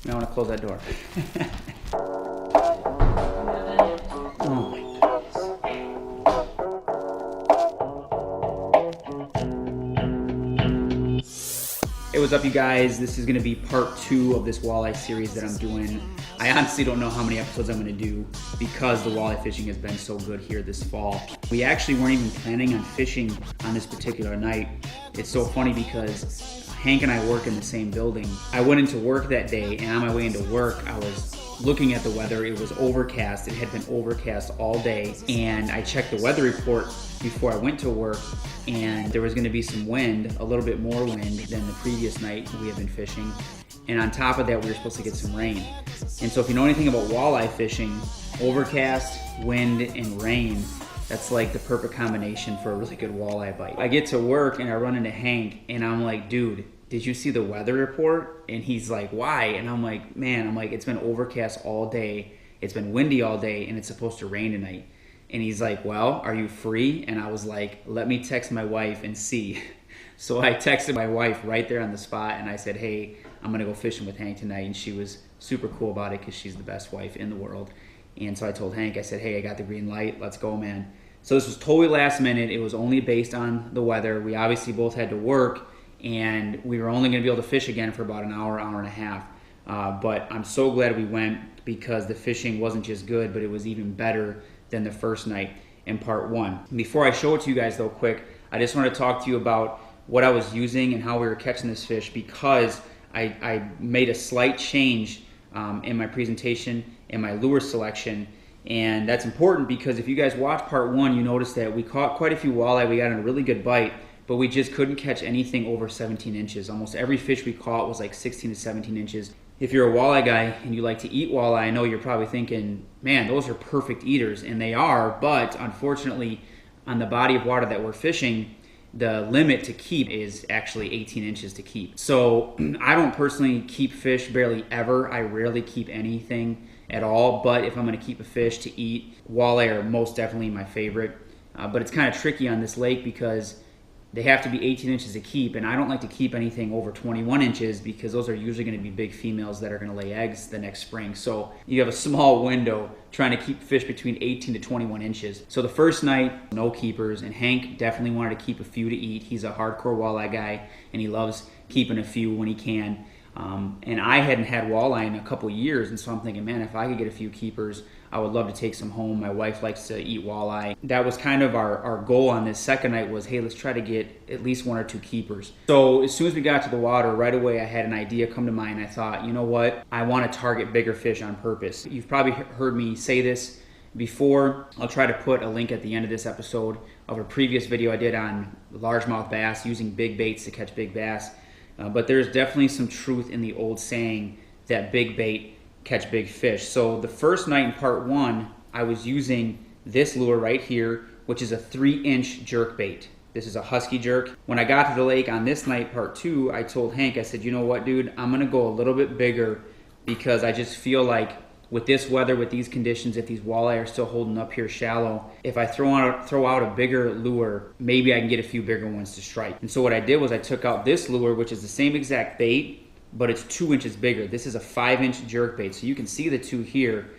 I want to close that door. Oh my goodness. Hey, what's up you guys? This is going to be part 2 of this walleye series that I'm doing. I honestly don't know how many episodes I'm going to do because the walleye fishing has been so good here this fall. We actually weren't even planning on fishing on this particular night. It's so funny because Hank and I work in the same building. I went into work that day, and on my way into work, I was looking at the weather. It was overcast. It had been overcast all day, and I checked the weather report before I went to work, and there was going to be some wind, a little bit more wind than the previous night we had been fishing. And on top of that, we were supposed to get some rain. And so if you know anything about walleye fishing, overcast, wind, and rain, that's like the perfect combination for a really good walleye bite. I get to work and I run into Hank and I'm like, dude, did you see the weather report? And he's like, why? And I'm like, man, it's been overcast all day. It's been windy all day and it's supposed to rain tonight. And he's like, well, are you free? And I was like, let me text my wife and see. So I texted my wife right there on the spot and I said, hey, I'm gonna go fishing with Hank tonight. And she was super cool about it because she's the best wife in the world. And so I told Hank, I said, hey, I got the green light, let's go, man. So this was totally last minute. It was only based on the weather. We obviously both had to work and we were only gonna be able to fish again for about an hour, hour and a half. But I'm so glad we went because the fishing wasn't just good, but it was even better than the first night in part 1. Before I show it to you guys though quick, I just want to talk to you about what I was using and how we were catching this fish because I made a slight change in my presentation and my lure selection, and that's important because if you guys watch part 1, you notice that we caught quite a few walleye. We got a really good bite, but we just couldn't catch anything over 17 inches. Almost every fish we caught was like 16 to 17 inches. If you're a walleye guy and you like to eat walleye, I know you're probably thinking, man, those are perfect eaters, and they are, but unfortunately on the body of water that we're fishing, the limit to keep is actually 18 inches to keep. So I don't personally keep fish barely ever. I rarely keep anything at all, but if I'm gonna keep a fish to eat, walleye are most definitely my favorite. But it's kind of tricky on this lake because they have to be 18 inches to keep, and I don't like to keep anything over 21 inches because those are usually going to be big females that are going to lay eggs the next spring. So you have a small window trying to keep fish between 18 to 21 inches. So the first night, no keepers, and Hank definitely wanted to keep a few to eat. He's a hardcore walleye guy, and he loves keeping a few when he can. And I hadn't had walleye in a couple years, and so I'm thinking, man, if I could get a few keepers, I would love to take some home. My wife likes to eat walleye. That was kind of our goal on this second night was, hey, let's try to get at least 1 or 2 keepers. So as soon as we got to the water, right away I had an idea come to mind. I thought, you know what? I want to target bigger fish on purpose. You've probably heard me say this before. I'll try to put a link at the end of this episode of a previous video I did on largemouth bass, using big baits to catch big bass. But there's definitely some truth in the old saying that big bait catch big fish. So the first night in part 1, I was using this lure right here, which is a 3-inch jerk bait. This is a husky jerk. When I got to the lake on this night, part 2, I told Hank, I said, you know what, dude, I'm gonna go a little bit bigger because I just feel like with this weather, with these conditions, if these walleye are still holding up here shallow, if I throw out a bigger lure, maybe I can get a few bigger ones to strike. And so what I did was I took out this lure, which is the same exact bait, but it's 2 inches bigger. This is a 5-inch jerk bait. So you can see the two here.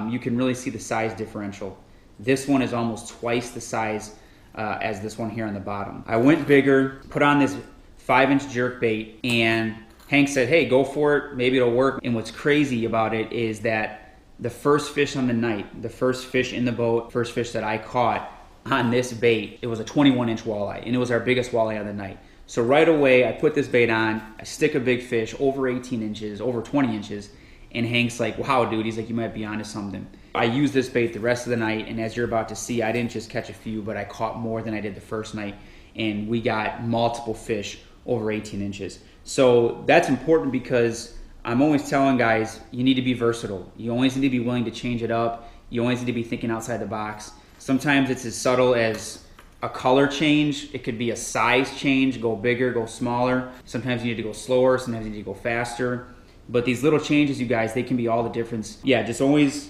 You can really see the size differential. This one is almost twice the size as this one here on the bottom. I went bigger, put on this 5-inch jerk bait, and Hank said, hey, go for it, maybe it'll work. And what's crazy about it is that the first fish on the night, the first fish in the boat, first fish that I caught on this bait, it was a 21-inch walleye, and it was our biggest walleye of the night. So right away, I put this bait on, I stick a big fish over 18 inches, over 20 inches, and Hank's like, wow, dude, he's like, you might be onto something. I used this bait the rest of the night, and as you're about to see, I didn't just catch a few, but I caught more than I did the first night, and we got multiple fish over 18 inches. So that's important because I'm always telling guys, you need to be versatile. You always need to be willing to change it up. You always need to be thinking outside the box. Sometimes it's as subtle as a color change. It could be a size change, go bigger, go smaller. Sometimes you need to go slower, sometimes you need to go faster. But these little changes, you guys, they can be all the difference. Yeah, just always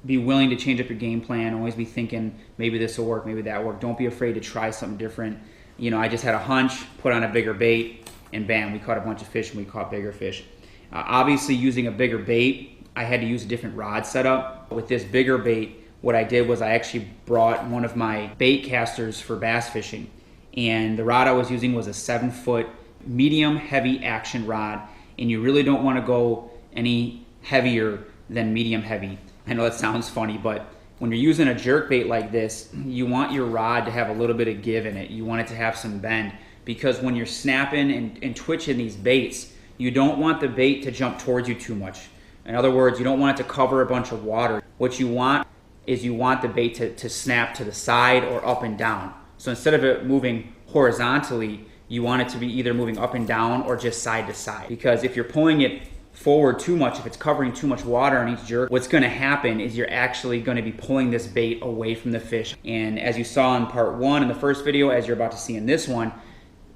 be willing to change up your game plan. Always be thinking, maybe this will work, maybe that will work. Don't be afraid to try something different. You know, I just had a hunch, put on a bigger bait, and bam, we caught a bunch of fish and we caught bigger fish. Obviously, using a bigger bait, I had to use a different rod setup. With this bigger bait, what I did was I actually brought one of my bait casters for bass fishing. And the rod I was using was a 7-foot medium heavy action rod. And you really don't want to go any heavier than medium heavy. I know that sounds funny, but when you're using a jerk bait like this, you want your rod to have a little bit of give in it. You want it to have some bend, because when you're snapping and twitching these baits, you don't want the bait to jump towards you too much. In other words, you don't want it to cover a bunch of water. What you want is you want the bait to snap to the side or up and down. So instead of it moving horizontally, you want it to be either moving up and down or just side to side. Because if you're pulling it forward too much, if it's covering too much water on each jerk, what's going to happen is you're actually going to be pulling this bait away from the fish. And as you saw in part 1 in the first video, as you're about to see in this one,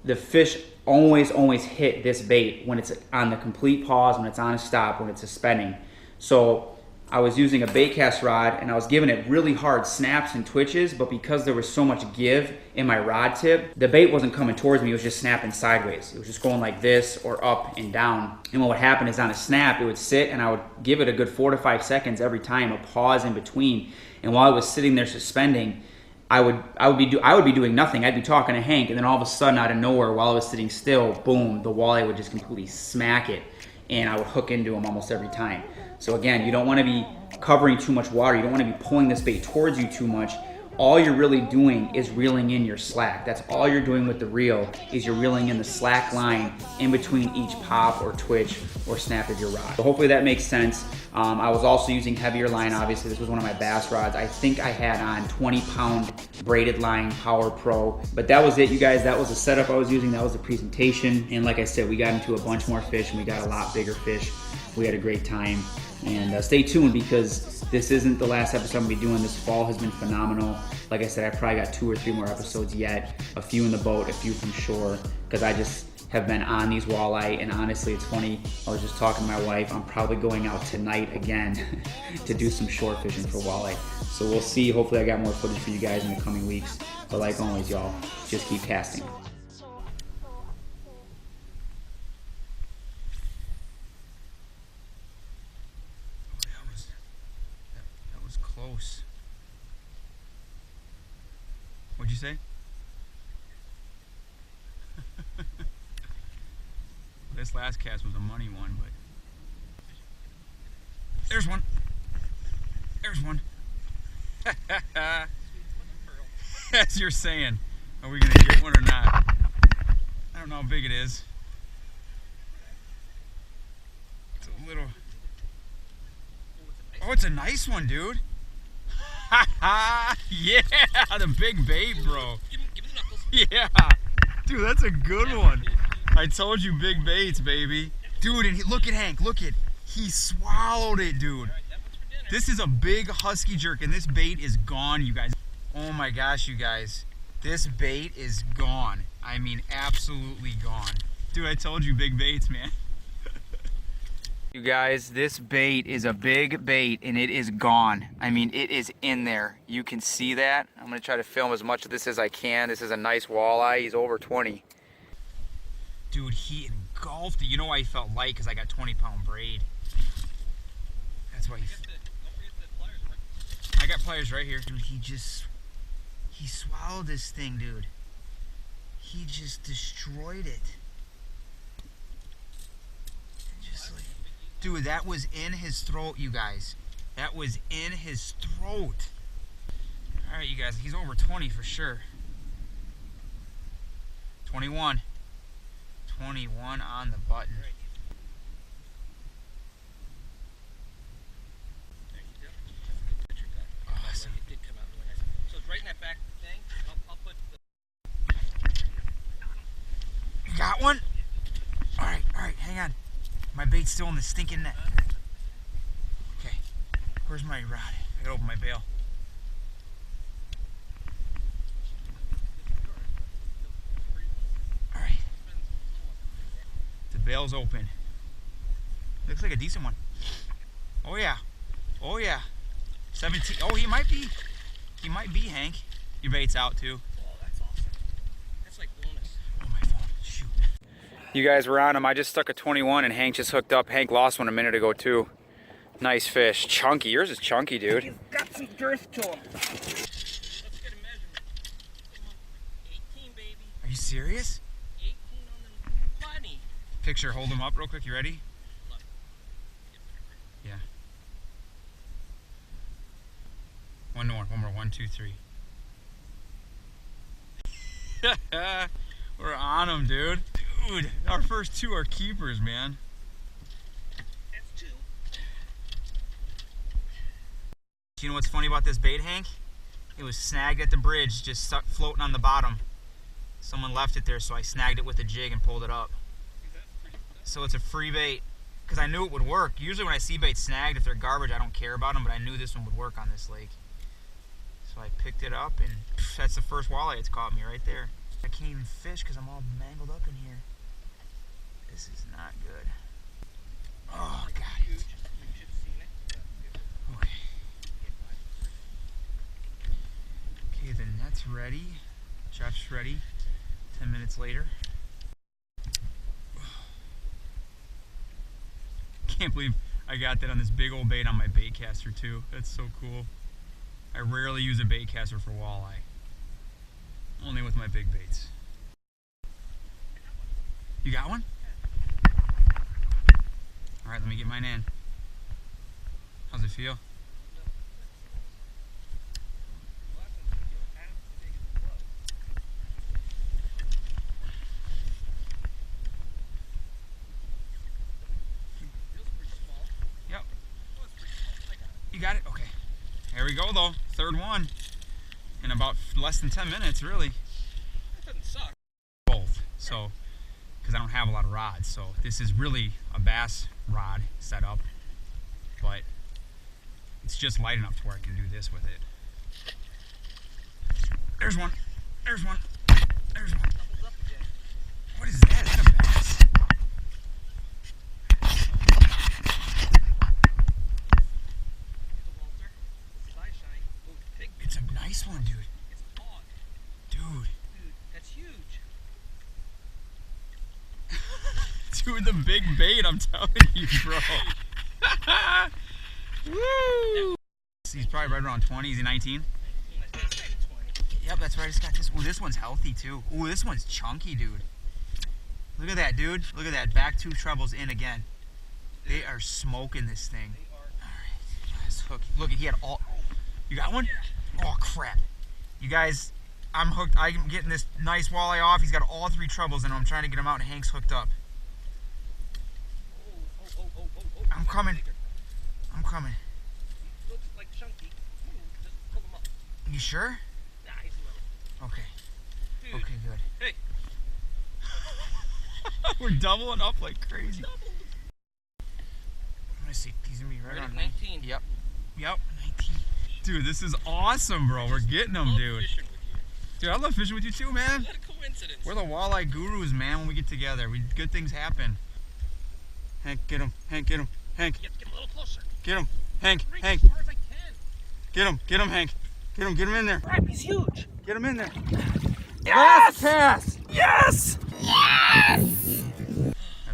the fish always hit this bait when it's on the complete pause, when it's on a stop, when it's suspending. So I was using a bait cast rod and I was giving it really hard snaps and twitches, but because there was so much give in my rod tip, the bait wasn't coming towards me, it was just snapping sideways. It was just going like this or up and down. And what would happen is on a snap, it would sit and I would give it a good 4 to 5 seconds every time, a pause in between. And while I was sitting there suspending, I would be doing nothing. I'd be talking to Hank, and then all of a sudden, out of nowhere, while I was sitting still, boom, the walleye would just completely smack it, and I would hook into him almost every time. So again, you don't want to be covering too much water. You don't want to be pulling this bait towards you too much. All you're really doing is reeling in your slack. That's all you're doing with the reel, is you're reeling in the slack line in between each pop or twitch or snap of your rod. So hopefully that makes sense. I was also using heavier line, obviously. This was one of my bass rods. I think I had on 20-pound braided line Power Pro. But that was it, you guys. That was the setup I was using. That was the presentation. And like I said, we got into a bunch more fish and we got a lot bigger fish. We had a great time. And stay tuned, because this isn't the last episode I'm going to be doing. This fall has been phenomenal. Like I said, I probably got 2 or 3 more episodes yet. A few in the boat, a few from shore, because I just have been on these walleye. And honestly, it's funny, I was just talking to my wife, I'm probably going out tonight again to do some shore fishing for walleye. So we'll see. Hopefully I got more footage for you guys in the coming weeks. But like always, y'all, just keep casting. Close. What'd you say? This last cast was a money one, but there's one. There's one. As you're saying, are we gonna get one or not? I don't know how big it is. It's a little. Oh, it's a nice one, dude. Yeah, the big bait, bro. Give me the knuckles. Yeah, dude, that's a good one. I told you, big baits, baby. Dude, and look at Hank. Look at, he swallowed it, dude. This is a big husky jerk, and this bait is gone, you guys. Oh my gosh, you guys. This bait is gone. I mean, absolutely gone. Dude, I told you, big baits, man. You guys, this bait is a big bait and it is gone. I mean, it is in there. You can see that. I'm gonna try to film as much of this as I can. This is a nice walleye. He's over 20. Dude, he engulfed it. You know why he felt light? Because I got 20-pound braid. That's why he... I got pliers right here. Dude, he swallowed this thing, dude. He just destroyed it. Dude, that was in his throat, you guys. That was in his throat. Alright, you guys, he's over 20 for sure. 21. 21 on the button. Awesome. So it's right in that back thing. I'll put the... You got one? Alright, hang on. My bait's still in the stinking net. Okay, where's my rod? I gotta open my bail. Alright. The bail's open. Looks like a decent one. Oh yeah. Oh yeah. 17. Oh, he might be. He might be, Hank. Your bait's out too. Oh, that's awesome. That's like bonus. Oh, my phone. Shoot. You guys were on him. I just stuck a 21 and Hank just hooked up. Hank lost one a minute ago too. Nice fish. Chunky. Yours is chunky, dude. He's got some girth to him. Let's get a measurement. Come on. 18, baby. Are you serious? 18 on the money. Picture, hold him up real quick. You ready? Look. Yeah. One more. 1, 2, 3. We're on him, dude. Dude, our first 2 are keepers, man. That's 2. You know what's funny about this bait, Hank? It was snagged at the bridge, just stuck floating on the bottom. Someone left it there, so I snagged it with a jig and pulled it up. So it's a free bait, because I knew it would work. Usually when I see baits snagged, if they're garbage, I don't care about them, but I knew this one would work on this lake. So I picked it up, and that's the first walleye it's caught me right there. I can't even fish because I'm all mangled up in here. This is not good. Oh, God. Okay. Okay, the net's ready. Jeff's ready. 10 minutes later. Can't believe I got that on this big old bait on my bait caster too. That's so cool. I rarely use a bait caster for walleye. Only with my big baits. You got one? Alright, let me get mine in. How's it feel? Yep. You got it? Okay. Here we go though. Third one. In about less than 10 minutes, really. That doesn't suck. Both. So, because I don't have a lot of rods. So this is really a bass rod setup. But it's just light enough to where I can do this with it. There's one. There's one. There's one. What is that? Is that a bass? It's a nice one, dude. It's hot. Dude. Dude, that's huge. Dude, the big bait, I'm telling you, bro. Woo! He's probably right around 20. Is he 19? Yep, that's right. I just got this. Ooh, this one's healthy, too. Ooh, this one's chunky, dude. Look at that, dude. Look at that. Back 2 trebles in again. They are smoking this thing. Alright, last hook. Look, he had all... You got one? Oh, crap. You guys, I'm hooked. I'm getting this nice walleye off. He's got all 3 trebles in him. I'm trying to get him out, and Hank's hooked up. I'm coming. I'm coming. He looks like chunky. Just pull him up. You sure? Nah, he's little. Okay. Dude. Okay, good. Hey. We're doubling up like crazy. I'm gonna see. He's gonna be right on 19. Yep. Yep. 19. Dude, this is awesome, bro. We're getting them, dude. Fishing with you. Dude, I love fishing with you too, man. What a coincidence. We're the walleye gurus, man. When we get together, good things happen. Hank, get him. Hank, get him. Hank, You have to get a little closer. get him. Hank, Reach Hank, as far as I can. get him. Get him, Hank. Get him in there. Crap, he's huge. Get him in there. Yes! Pass. Yes! Now,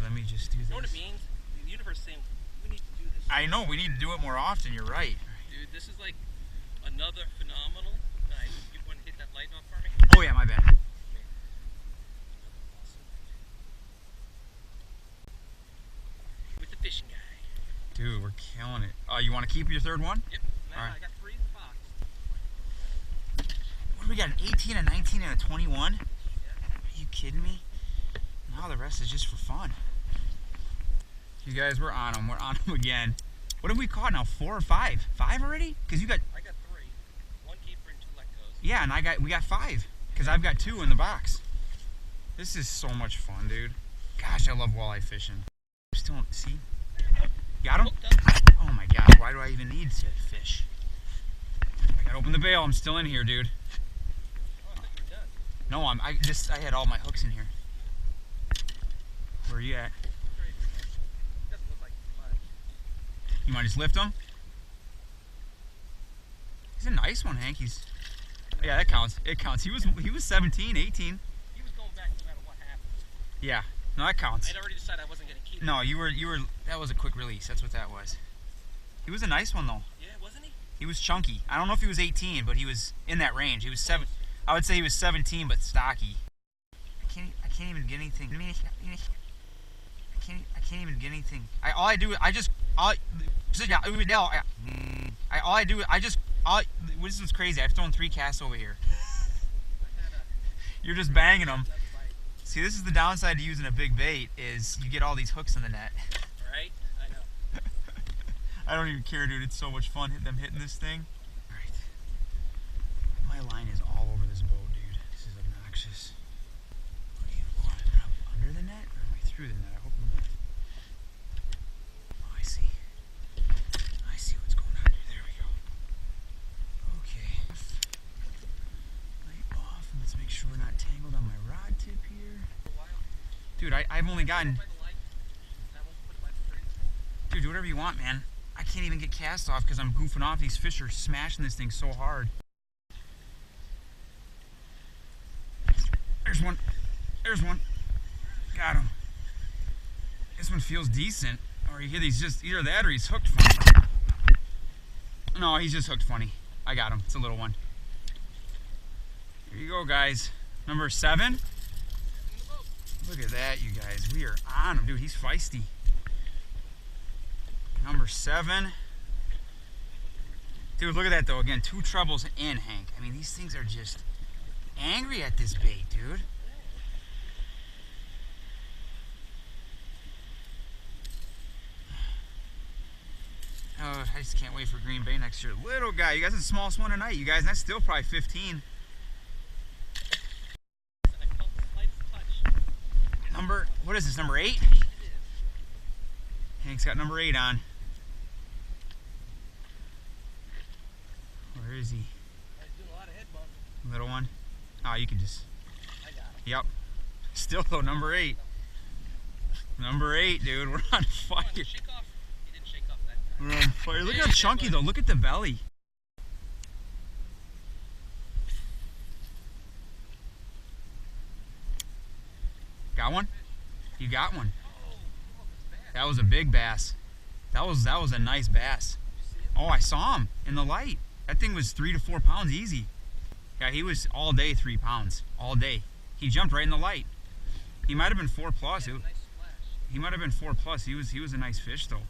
let me just do You know what it this. means? The universe saying, we need to do this. I know, we need to do it more often. You're right. Dude, this is like another phenomenal. Nice. You want to hit that light off for me? Oh, yeah, my bad. With the fishing guy. Dude, we're killing it. You want to keep your third one? Yep. Now All right. I got 3 in the box. What do we got? An 18, a 19, and a 21? Are you kidding me? Now the rest is just for fun. You guys, we're on them. We're on them again. What have we caught now? 4 or 5? 5 already? Because you got... I got 3. 1 keeper and 2 let goes. Yeah, and we got 5. Because I've got 2 in the box. This is so much fun, dude. Gosh, I love walleye fishing. Still, see? Got him? Hooked up. Oh my god, why do I even need to fish? I gotta open the bail. I'm still in here, dude. Oh, I thought you were done. No, I had all my hooks in here. Where are you at? Doesn't look like much. You might just lift him? He's a nice one, Hank. Yeah, that counts. It counts. He was 17, 18. He was going back no matter what happened. Yeah. No, that counts. I'd already decided I wasn't gonna keep it. No, you were, that was a quick release. That's what that was. He was a nice one though. Yeah, wasn't he? He was chunky. I don't know if he was 18, but he was in that range. He was 7. I would say he was 17, but stocky. I can't even get anything. I can't even get anything. This is crazy. I've thrown 3 casts over here. You're just banging them. See, this is the downside to using a big bait, is you get all these hooks in the net. Right? I know. I don't even care, dude. It's so much fun hitting this thing. All right. My line is all over this boat, dude. This is obnoxious. What are you going? Am I under the net or am I through the net? I hope I'm not. Oh, I see. I see what's going on here. There we go. Okay. Light off. And let's make sure we're not tangled on my rod tip here. Dude, I've only gotten... Dude, do whatever you want, man. I can't even get cast off because I'm goofing off. These fish are smashing this thing so hard. There's one. There's one. Got him. This one feels decent. Or he's just either that or he's hooked funny. No, he's just hooked funny. I got him. It's a little one. Here you go, guys. Number 7. Look at that, you guys. We are on him. Dude, he's feisty. Number 7. Dude, look at that, though. Again, 2 trebles in, Hank. I mean, these things are just angry at this bait, dude. Oh, I just can't wait for Green Bay next year. Little guy. You guys are the smallest one tonight, you guys. And that's still probably 15. Number, what is this, number 8? Hank's got number 8 on. Where is he? Doing a lot of head bumping. Little one? Oh, you can just... I got him. Yep. Still though, number 8. Number 8, dude. We're on fire. Shake off. He didn't shake off that time. We're on fire. Look how chunky though. Look at the belly. Got one? You got one. That was a big bass. That was a nice bass. Oh, I saw him in the light. That thing was 3 to 4 pounds easy. Yeah, he was all day 3 pounds. All day. He jumped right in the light. He might have been 4 plus. He might have been 4 plus. He was a nice fish though.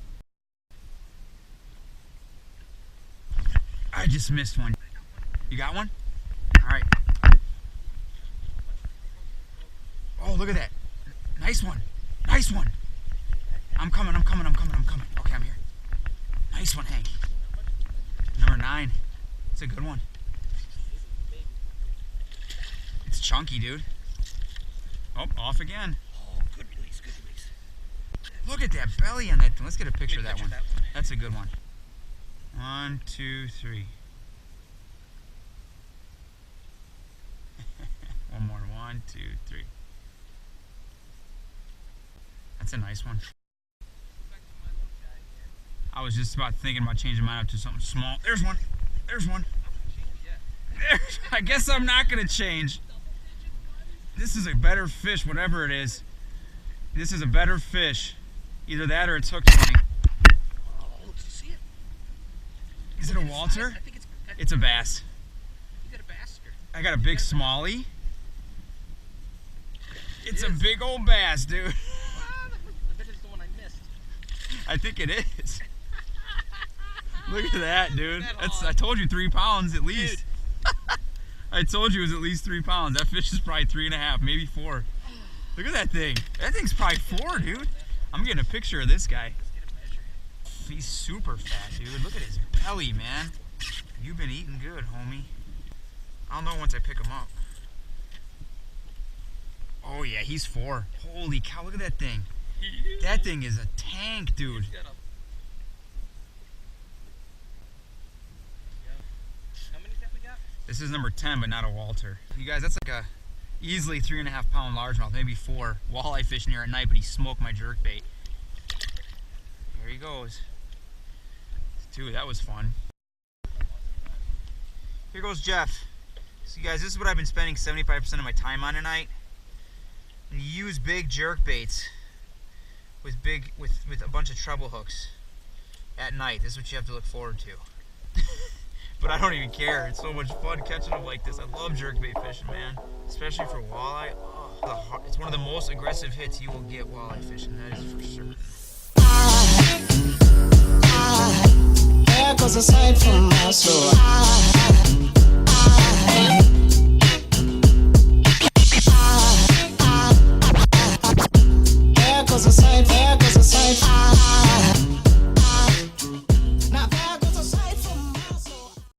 I just missed one. You got one? All right. Oh, look at that. Nice one. Nice one. I'm coming. Okay, I'm here. Nice one, Hank. Number 9. It's a good one. It's chunky, dude. Oh, off again. Oh, good release, good release. Look at that belly on that thing. Let's get a picture of that one. That's a good one. 1, 2, 3. One more. 1, 2, 3. That's a nice one. I was just about thinking about changing mine up to something small. There's one. There's one. I guess I'm not going to change. This is a better fish, whatever it is. This is a better fish. Either that or it's hooked funny. Oh, did you see it? Is it a Walter? I think It's a bass. You got a bass? I got a big smallie. It's a big old bass, dude. I bet it's the one I missed. I think it is. Look at that, dude. I told you 3 pounds at least. I told you it was at least 3 pounds. That fish is probably 3.5, maybe 4. Look at that thing. That thing's probably 4, dude. I'm getting a picture of this guy. He's super fat, dude. Look at his belly, man. You've been eating good, homie. I'll know once I pick him up. Oh yeah, he's 4. Holy cow, look at that thing. That thing is a tank, dude. How many have we got? This is number 10, but not a Walter. You guys, that's like a easily 3.5 pound largemouth, maybe 4. Walleye fishing here at night, but he smoked my jerkbait. There he goes. Dude, that was fun. Here goes Jeff. So you guys, this is what I've been spending 75% of my time on tonight. And you use big jerk baits with a bunch of treble hooks at night. This is what you have to look forward to. But I don't even care. It's so much fun catching them like this. I love jerkbait fishing, man. Especially for walleye. Oh, it's one of the most aggressive hits you will get walleye fishing. That is for certain. There goes a sight from my soul.